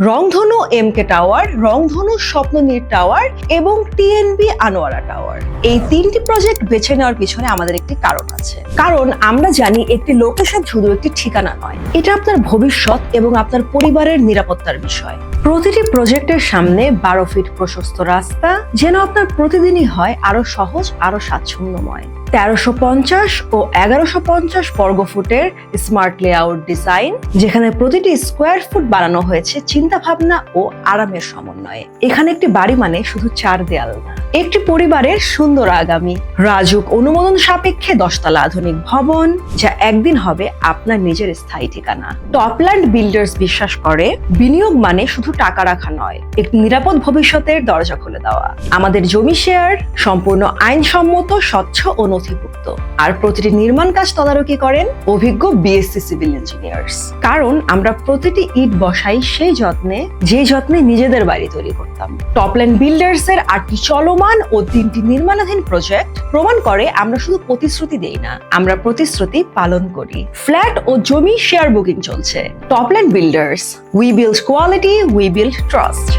রংধনু এমকে টাওয়ার, রংধনু স্বপ্ননীড় টাওয়ার এবং টিএনবি আনোয়ারা টাওয়ার। এই তিনটি প্রজেক্ট বেছে নেওয়ার পিছনে আমাদের একটি কারণ আছে। কারণ আমরা জানি একটি লোকেশন শুধু একটি ঠিকানা নয়, এটা আপনার ভবিষ্যৎ এবং আপনার পরিবারের নিরাপত্তার বিষয়। প্রতিটি প্রজেক্টের সামনে 12 ফিট প্রশস্ত রাস্তা যেন আপনার প্রতিদিনই হয় আরো সহজ, আরো স্বাচ্ছন্দ্যময়। 1350 ও 1150 বর্গফুটের স্মার্ট লেআউট ডিজাইন, যেখানে প্রতিটি স্কোয়ার ফুট বানানো হয়েছে চিন্তা ভাবনা ও আরামের সমন্বয়ে। এখানে একটি বাড়ি মানে শুধু 4 দেয়াল না, একটি পরিবারের সুন্দর আগামী। রাজুক অনুমোদন সাপেক্ষে 10 তলা আধুনিক ভবন, যা একদিন হবে আপনার নিজের স্থায়ী ঠিকানা। টপল্যান্ড বিল্ডার্স বিশ্বাস করে বিনিয়োগ মানে শুধু টাকা রাখা নয়, একটি নিরাপদ ভবিষ্যতের দরজা খুলে দেওয়া। আমাদের জমি শেয়ার সম্পূর্ণ আইনসম্মত, স্বচ্ছ ও নথিভুক্ত, আর প্রতিটি নির্মাণ কাজ তদারকি করেন অভিজ্ঞ বিএসসি সিভিল ইঞ্জিনিয়ার্স। কারণ আমরা প্রতিটি ইট বসাই সেই যত্নে, যে যত্নে নিজেদের বাড়ি তৈরি করতাম। টপল্যান্ড বিল্ডার্স এর 8টি চলমান ও 3টি নির্মাণাধীন প্রজেক্ট প্রমাণ করে আমরা শুধু প্রতিশ্রুতি দেই না, আমরা প্রতিশ্রুতি পালন করি। ফ্ল্যাট ও জমি শেয়ার বুকিং চলছে। Topland builders, we build quality, we build trust.